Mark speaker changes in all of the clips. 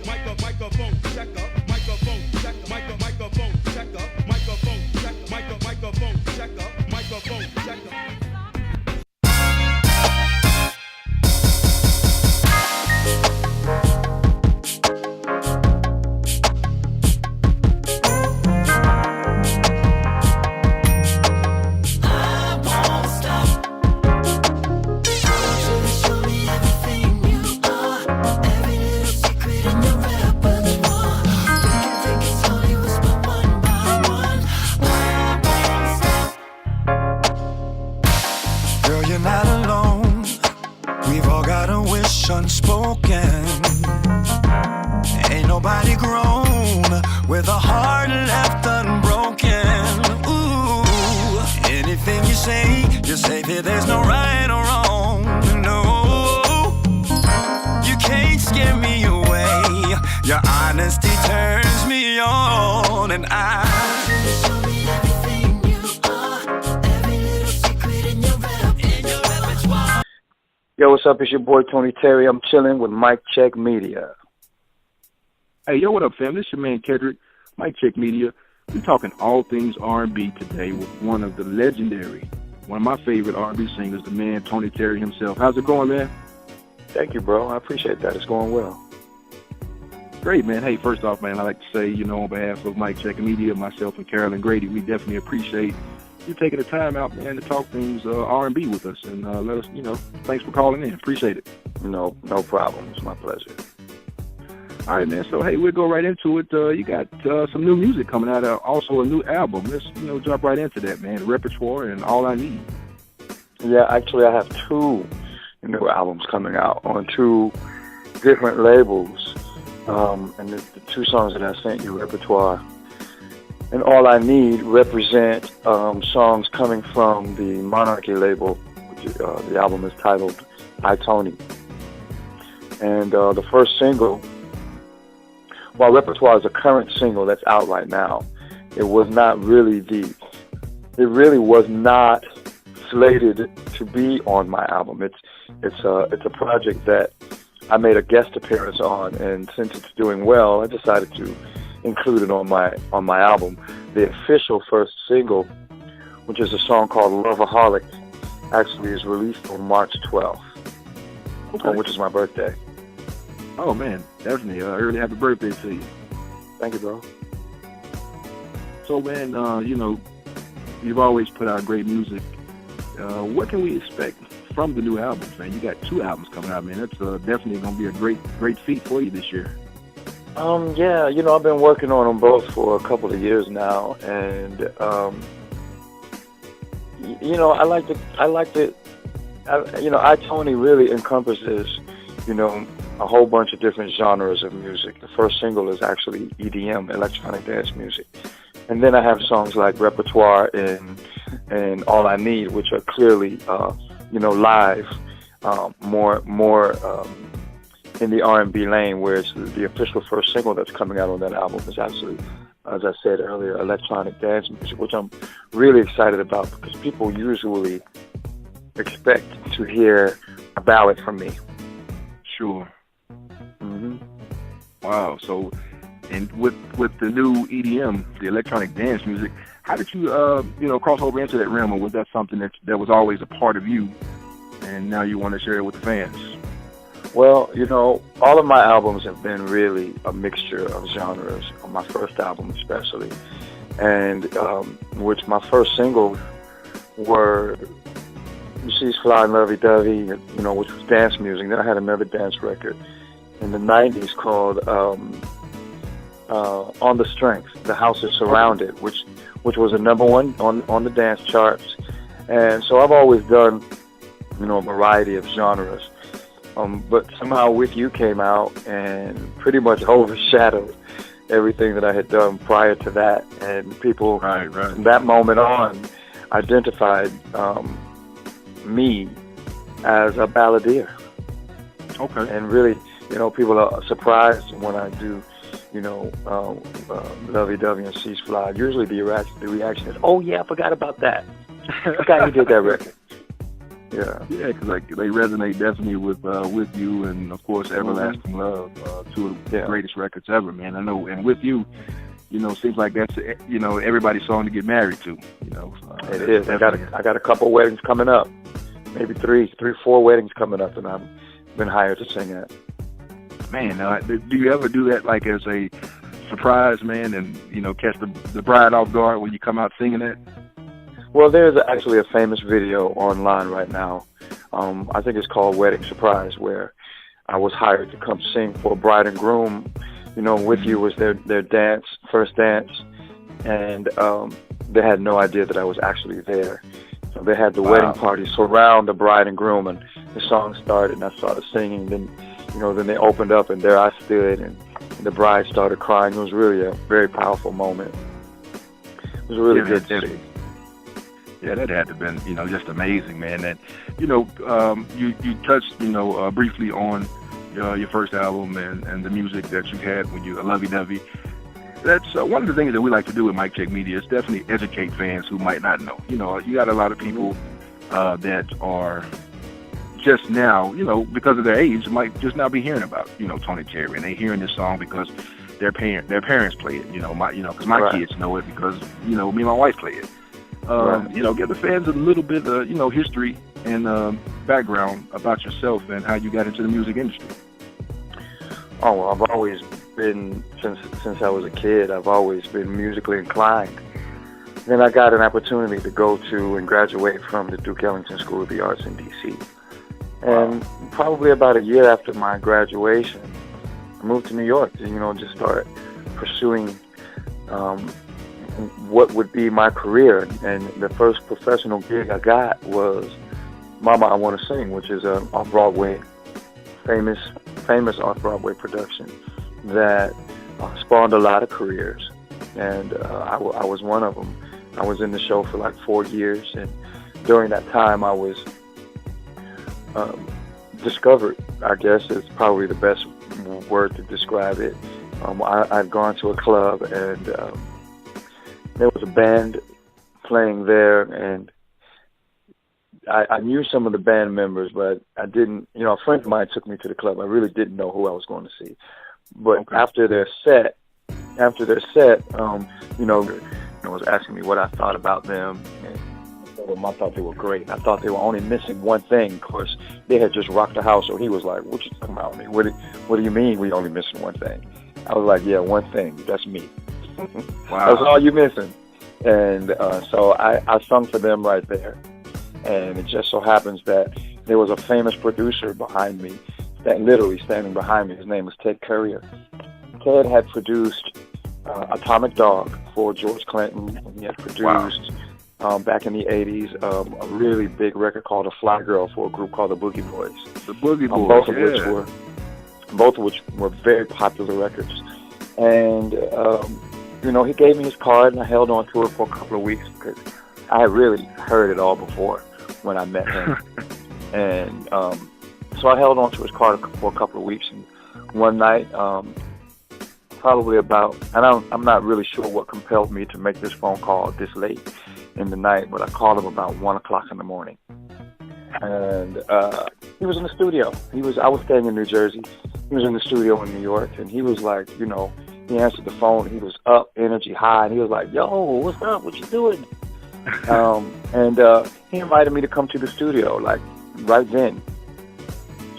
Speaker 1: Microphone checker, microphone checker, microphone checker, microphone checker, microphone checker, microphone checker.
Speaker 2: Unspoken, ain't nobody grown with a heart left unbroken. Ooh, anything you say here, there's no right or wrong. No, you can't scare me away. Your honesty turns me on, and
Speaker 3: Yo, what's up? It's your boy Tony Terry. I'm chilling with Mic Check Media.
Speaker 4: Hey, yo, what up, fam? This is your man Kedrick, Mic Check Media. We're talking all things R&B today with one of my favorite R&B singers, the man Tony Terry himself. How's it going, man?
Speaker 3: Thank you, bro. I appreciate that. It's going well.
Speaker 4: Great, man. Hey, first off, man, I'd like to say, on behalf of Mic Check Media, myself and Carolyn Grady, we definitely appreciate you taking the time out, man, to talk things R&B with us, and let us, thanks for calling in. Appreciate it.
Speaker 3: No problem. It's my pleasure.
Speaker 4: All right, man. So, hey, we'll go right into it. You got some new music coming out, also a new album. Let's, jump right into that, man. Repertoire and All I Need.
Speaker 3: Yeah, actually, I have two new albums coming out on two different labels, and the two songs that I sent you, Repertoire and All I Need, represent songs coming from the Monarchy label. The album is titled I, Tony. And the first single, while Repertoire is a current single that's out right now, it was not slated to be on my album. It's a project that I made a guest appearance on, and since it's doing well, I decided to included on my album. The official first single, which is a song called Loveaholic, actually is released on March 12th, which is my birthday.
Speaker 4: Oh, man, definitely. Early happy birthday to you.
Speaker 3: Thank you, bro.
Speaker 4: So, man, you've always put out great music. What can we expect from the new albums, man? You got two albums coming out, man. That's definitely going to be a great feat for you this year.
Speaker 3: Yeah, I've been working on them both for a couple of years now, and I Tony really encompasses, a whole bunch of different genres of music. The first single is actually EDM, electronic dance music, and then I have songs like Repertoire and All I Need, which are clearly, live, more in the R&B lane, whereas the official first single that's coming out on that album is actually, as I said earlier, electronic dance music, which I'm really excited about because people usually expect to hear a ballad from me.
Speaker 4: Sure.
Speaker 3: Mm-hmm.
Speaker 4: Wow. So, and with the new EDM, the electronic dance music, how did you, cross over into that realm, or was that something that was always a part of you, and now you want to share it with the fans?
Speaker 3: Well, all of my albums have been really a mixture of genres, on my first album especially, and which my first singles were She's Fly and Lovey Dovey, which was dance music. Then I had another dance record in the 90s called On the Strength, The House is Surrounded, which was a #1 on the dance charts. And so I've always done, a variety of genres. But somehow With You came out and pretty much overshadowed everything that I had done prior to that. And people from that moment on identified me as a balladeer.
Speaker 4: Okay.
Speaker 3: And really, people are surprised when I do, Lovey Dovey and She's Fly. Usually the reaction is, oh yeah, I forgot about that. I forgot you did that record.
Speaker 4: Yeah, because like they resonate definitely with you, and of course, Everlasting Love, two of the greatest records ever, man. I know, and With You, seems like that's everybody's song to get married to.
Speaker 3: It is. I got a couple weddings coming up, maybe three, 4 weddings coming up, and I've been hired to sing at.
Speaker 4: Man, do you ever do that like as a surprise, man, and catch the bride off guard when you come out singing that?
Speaker 3: Well, there's actually a famous video online right now. I think it's called Wedding Surprise, where I was hired to come sing for a bride and groom. With You was their first dance, and they had no idea that I was actually there. So they had the wedding party surround the bride and groom, and the song started, and I started singing. Then they opened up, and there I stood, and the bride started crying. It was really a very powerful moment. It was really good to see.
Speaker 4: Yeah, that had to have been, just amazing, man. And, you touched, briefly on your first album and the music that you had when you lovey-dovey. That's one of the things that we like to do with Mic Check Media is definitely educate fans who might not know. You got a lot of people that are just now, because of their age, might just now be hearing about, Tony Terry, and they hearing this song because their parents play it, because my kids know it because, me and my wife play it. Give the fans a little bit of, history and background about yourself and how you got into the music industry.
Speaker 3: Oh, well, I've always been, since I was a kid, I've always been musically inclined. Then I got an opportunity to go to and graduate from the Duke Ellington School of the Arts in D.C. And probably about a year after my graduation, I moved to New York to, just start pursuing what would be my career. And the first professional gig I got was Mama, I Want to Sing, which is an off-Broadway, famous off-Broadway production that spawned a lot of careers. And I was one of them. I was in the show for like 4 years, and during that time I was discovered, I guess is probably the best word to describe it. I'd gone to a club, and there was a band playing there, and I knew some of the band members, but I didn't, a friend of mine took me to the club. I really didn't know who I was going to see. But after their set, was asking me what I thought about them, and I thought they were great. I thought they were only missing one thing. Of course, they had just rocked the house, so he was like, "What you talking about me? What do you mean we only missing one thing?" I was like, "Yeah, one thing. That's me."
Speaker 4: Wow.
Speaker 3: That's all you missing. And so I sung for them right there. And it just so happens that there was a famous producer behind me, literally standing behind me. His name was Ted Courier. Ted had produced Atomic Dog for George Clinton. And he had produced, back in the 80s, a really big record called A Fly Girl for a group called the Boogie Boys.
Speaker 4: The Boogie Boys,
Speaker 3: both of which were very popular records. And, he gave me his card, and I held on to it for a couple of weeks because I had really heard it all before when I met him. And so I held on to his card for a couple of weeks. And one night, probably about, and I'm not really sure what compelled me to make this phone call this late in the night, but I called him about 1 o'clock in the morning. And he was in the studio. I was staying in New Jersey. He was in the studio in New York, and he was like, he answered the phone. He was up, energy high, and he was like, "Yo, what's up? What you doing?" And he invited me to come to the studio, like, right then.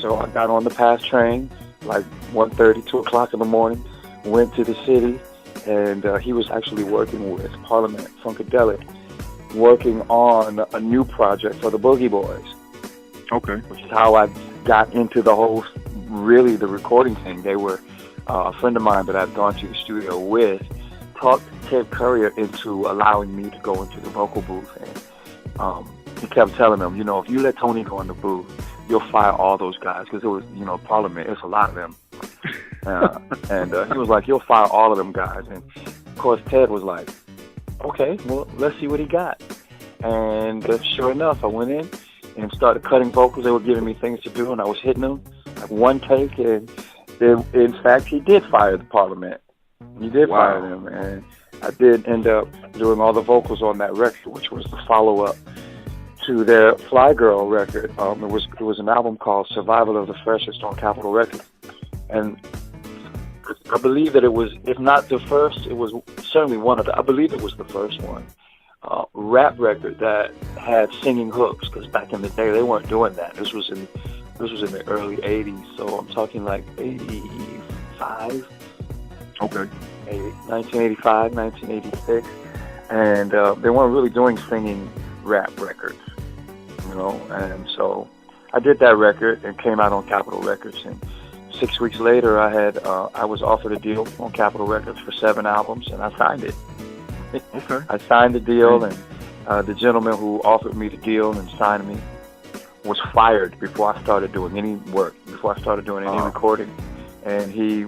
Speaker 3: So I got on the PASS train, like 1:30, 2 o'clock in the morning, went to the city, and he was actually working with Parliament Funkadelic, working on a new project for the Boogie Boys.
Speaker 4: Okay.
Speaker 3: Which is how I got into the whole, really, the recording thing. They were a friend of mine that I'd gone to the studio with, talked Ted Courier into allowing me to go into the vocal booth. And he kept telling them, if you let Tony go in the booth, you'll fire all those guys. Because it was, Parliament, it's a lot of them. And he was like, you'll fire all of them guys. And, of course, Ted was like, okay, well, let's see what he got. And sure enough, I went in and started cutting vocals. They were giving me things to do, and I was hitting them like one take. And in fact, he did fire the Parliament. He did fire them, and I did end up doing all the vocals on that record, which was the follow-up to their Fly Girl record. It was an album called Survival of the Freshest on Capitol Records, and I believe that it was, if not the first, it was certainly one of the. I believe it was the first one. Rap record that had singing hooks, because back in the day they weren't doing that. This was in the early '80s, so I'm talking like '85.
Speaker 4: Okay.
Speaker 3: 1985, 1986, and they weren't really doing singing rap records, you know. And so I did that record and came out on Capitol Records. And 6 weeks later, I was offered a deal on Capitol Records for 7 albums, and I signed it.
Speaker 4: Okay.
Speaker 3: I signed the deal, and the gentleman who offered me the deal and signed me was fired before I started doing any work, before I started doing any recording, and he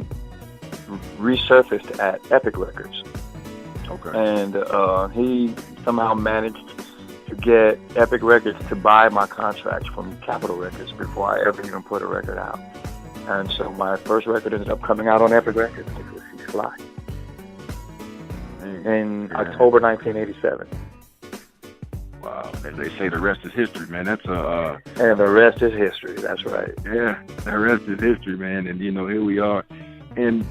Speaker 3: resurfaced at Epic Records.
Speaker 4: Okay.
Speaker 3: And he somehow managed to get Epic Records to buy my contract from Capitol Records before I ever even put a record out. And so my first record ended up coming out on Epic Records, which was She's Fly, in October 1987.
Speaker 4: Wow, as they say, the rest is history, man. That's
Speaker 3: and the rest is history. That's right.
Speaker 4: Yeah, the rest is history, man. And here we are. And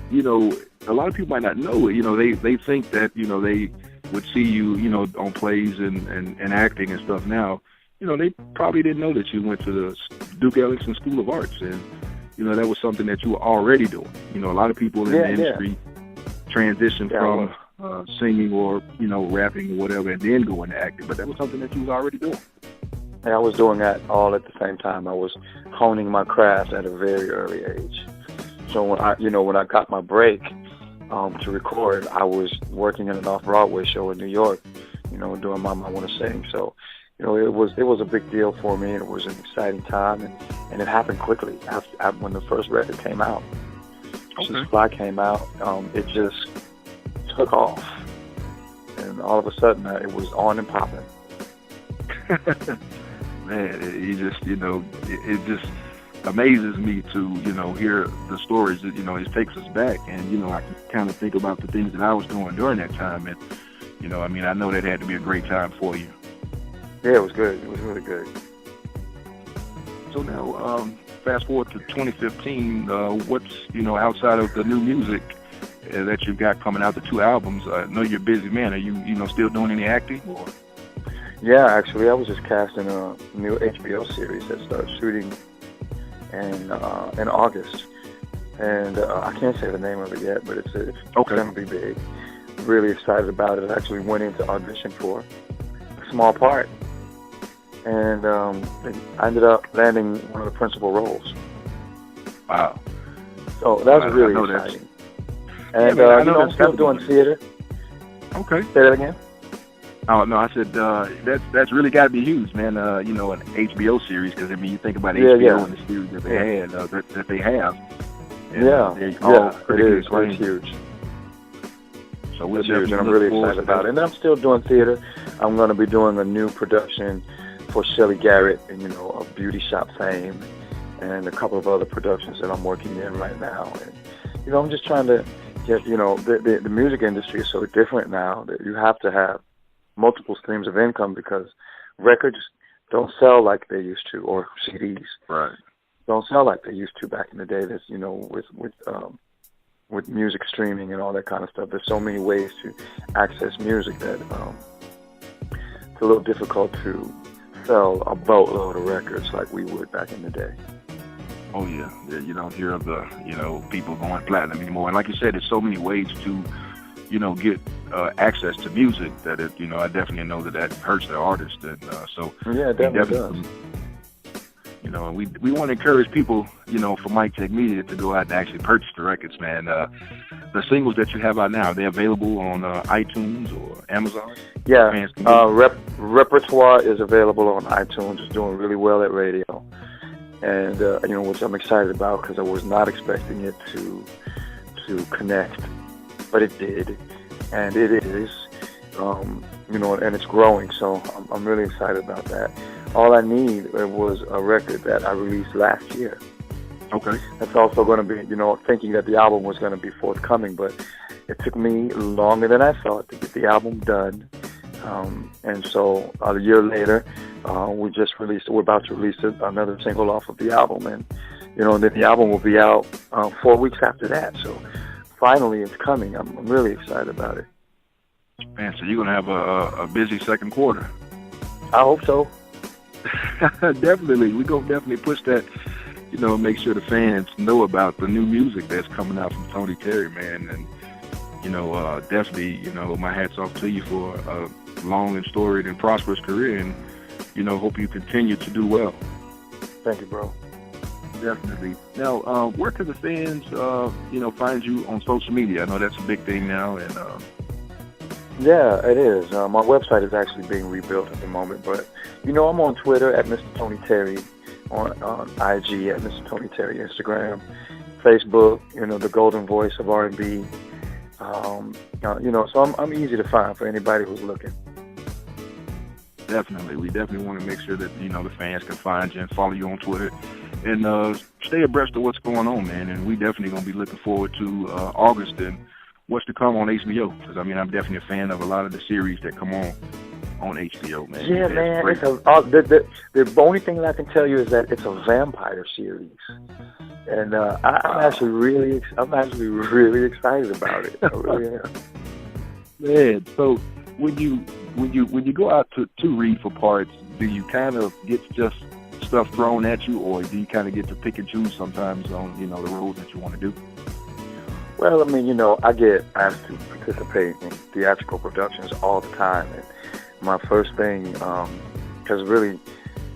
Speaker 4: a lot of people might not know it. They think that they would see you on plays and acting and stuff. Now, they probably didn't know that you went to the Duke Ellington School of Arts, and that was something that you were already doing. A lot of people in the industry transition from singing or rapping or whatever, and then go into acting. But that was something that you was already doing.
Speaker 3: Yeah, I was doing that all at the same time. I was honing my craft at a very early age. So when I got my break to record, I was working in an off-Broadway show in New York, doing Mama I Want to Sing. So, it was a big deal for me, and it was an exciting time, and it happened quickly when the first record came out. She's Fly came out, it just took off, and all of a sudden it was on and popping.
Speaker 4: Man, it just amazes me to hear the stories that it takes us back, and I can kind of think about the things that I was doing during that time, and I know that had to be a great time for you.
Speaker 3: Yeah, it was good. It was really good.
Speaker 4: So now, fast forward to 2015. What's outside of the new music that you've got coming out, the 2 albums? I know you're a busy man. Are you still doing any acting? Or?
Speaker 3: Yeah, actually, I was just cast in a new HBO series that starts shooting in August, and I can't say the name of it yet, but it's going to be big. Really excited about it. I actually went in to audition for a small part, and I ended up landing one of the principal roles.
Speaker 4: Wow!
Speaker 3: So that was really exciting. And I'm still doing theater.
Speaker 4: Okay.
Speaker 3: Say that again.
Speaker 4: Oh no, I said that's really got to be huge, man. An HBO series, because you think about HBO and the series that they had, that they have.
Speaker 3: It's huge.
Speaker 4: So
Speaker 3: it's huge, and I'm really excited about it. And I'm still doing theater. I'm going to be doing a new production for Shelley Garrett, and of Beauty Shop fame, and a couple of other productions that I'm working in right now. And I'm just trying to get the music industry is so different now that you have to have multiple streams of income, because records don't sell like they used to, or CDs don't sell like they used to back in the day. That's with music streaming and all that kind of stuff. There's so many ways to access music that it's a little difficult to sell a boatload of records like we would back in the day.
Speaker 4: Oh yeah, you don't hear of the people going platinum anymore. And like you said, there's so many ways to get access to music that I definitely know that hurts the artist, and so
Speaker 3: it definitely does.
Speaker 4: And we want to encourage people, for Mike Check Media to go out and actually purchase the records, man. The singles that you have out now, are they available on iTunes or Amazon?
Speaker 3: Yeah, Repertoire is available on iTunes. It's doing really well at radio, and which I'm excited about, because I was not expecting it to connect, but it did, and it is, and it's growing. So I'm really excited about that. All I need was a record that I released last year.
Speaker 4: Okay.
Speaker 3: That's also going to be, thinking that the album was going to be forthcoming, but it took me longer than I thought to get the album done. And so a year later, we're about to release another single off of the album, and then the album will be out 4 weeks after that. So finally, it's coming. I'm really excited about it.
Speaker 4: Man, so you're gonna have a busy second quarter.
Speaker 3: I hope so.
Speaker 4: Definitely, we're gonna definitely push that. Make sure the fans know about the new music that's coming out from Tony Terry, man, and definitely, my hat's off to you for a long and storied and prosperous career, and hope you continue to do well.
Speaker 3: Thank you, bro.
Speaker 4: Definitely. Now, where can the fans, find you on social media? I know that's a big thing now, and
Speaker 3: yeah, it is. My website is actually being rebuilt at the moment, but I'm on Twitter at Mr. Tony Terry, on IG at Mr. Tony Terry, Instagram, Facebook, the Golden Voice of R&B. So I'm easy to find for anybody who's looking.
Speaker 4: Definitely. We definitely want to make sure that, the fans can find you and follow you on Twitter and stay abreast of what's going on, man. And we definitely going to be looking forward to August and what's to come on HBO. Because, I'm definitely a fan of a lot of the series that come on HBO, man.
Speaker 3: Yeah, man.
Speaker 4: Great.
Speaker 3: The only thing that I can tell you is that it's a vampire series. And I'm actually really excited about it. I really am.
Speaker 4: Man, so when you go out to read for parts, do you kind of get just stuff thrown at you, or do you kind of get to pick and choose sometimes on the roles that you want to do?
Speaker 3: Well, I get asked to participate in theatrical productions all the time, and my first thing, because really,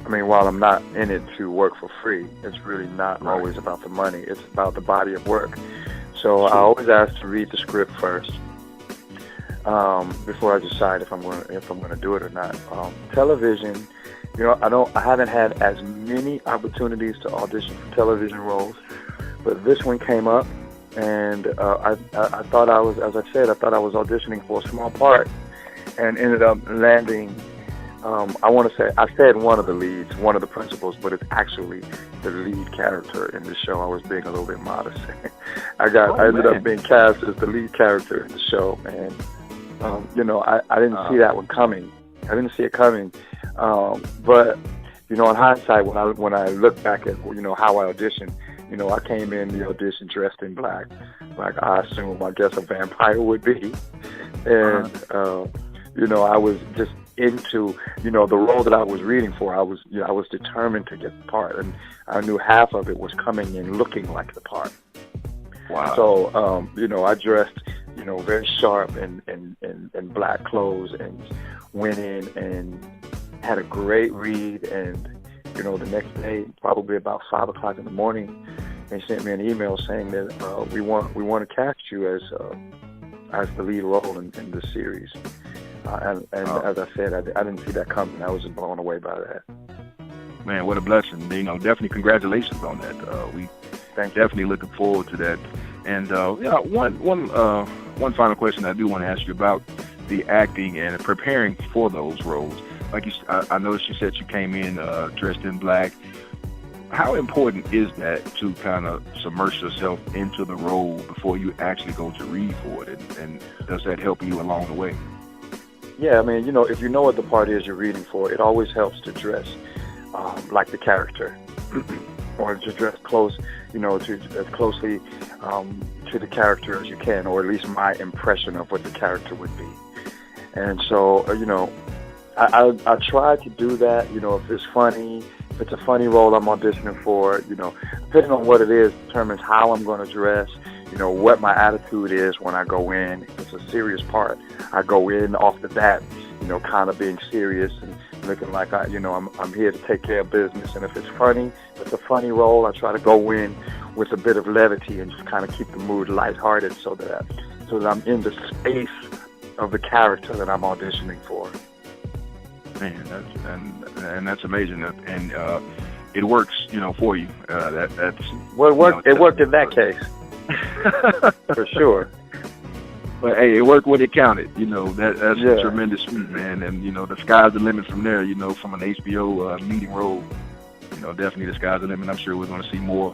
Speaker 3: while I'm not in it to work for free, it's really not always about the money. It's about the body of work. So I always ask to read the script first before I decide if I'm going to do it or not. Television, I haven't had as many opportunities to audition for television roles, but this one came up, and I thought I was auditioning for a small part, and ended up landing. I said one of the leads, one of the principals, but it's actually the lead character in the show. I was being a little bit modest. I ended up being cast as the lead character in the show, and I didn't see that one coming. I didn't see it coming, but in hindsight, when I look back at how I auditioned, I came in the audition dressed in black, like I guess a vampire would be, and I was just into the role that I was reading for. I was determined to get the part, and I knew half of it was coming in looking like the part.
Speaker 4: Wow.
Speaker 3: So I dressed very sharp in black clothes, and went in and had a great read, and the next day, probably about 5 o'clock in the morning, they sent me an email saying that we want to cast you as the lead role in this series. And as I said, I didn't see that coming. I was just blown away by that.
Speaker 4: Man, what a blessing. Definitely congratulations on that. We definitely looking forward to that. And one final question I do want to ask you about the acting and preparing for those roles. Like I noticed you said you came in dressed in black. How important is that to kind of submerge yourself into the role before you actually go to read for it? And does that help you along the way?
Speaker 3: Yeah, if you know what the part is you're reading for, it always helps to dress like the character, or to dress close, to as closely to the character as you can, or at least my impression of what the character would be. And so, I try to do that. If it's funny, if it's a funny role I'm auditioning for, depending on what it is, determines how I'm going to dress. What my attitude is when I go in. If it's a serious part, I go in off the bat, kind of being serious and looking like I'm here to take care of business. And if it's funny, if it's a funny role, I try to go in with a bit of levity and just kind of keep the mood lighthearted so that I'm in the space of the character that I'm auditioning for.
Speaker 4: Man, that's amazing, and it works, for you.
Speaker 3: Well, it worked. It worked in that case. For sure.
Speaker 4: But hey, it worked when it counted. That's a tremendous feat, man. And the sky's the limit from there. From an HBO leading role, definitely the sky's the limit. I'm sure we're going to see more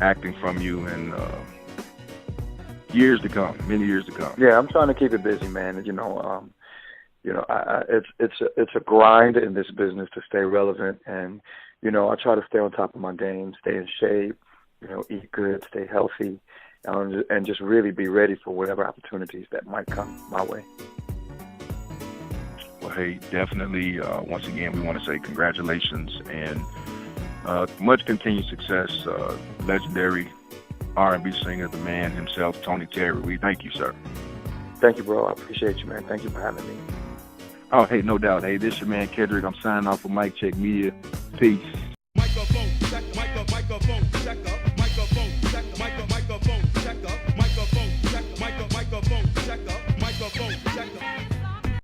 Speaker 4: acting from you in years to come, many years to come.
Speaker 3: Yeah, I'm trying to keep it busy, man. it's a grind in this business to stay relevant, and I try to stay on top of my game, stay in shape, eat good, stay healthy, and just really be ready for whatever opportunities that might come my way.
Speaker 4: Well, hey, definitely. Once again, we want to say congratulations and much continued success. Legendary R&B singer, the man himself, Tony Terry. We thank you, sir.
Speaker 3: Thank you, bro. I appreciate you, man. Thank you for having me.
Speaker 4: Oh, hey, no doubt. Hey, this your man Kendrick. I'm signing off for Mic Check Media. Peace.
Speaker 1: Microphone check, microphone check up, microphone check, microphone check up, microphone check, microphone check up, microphone check up.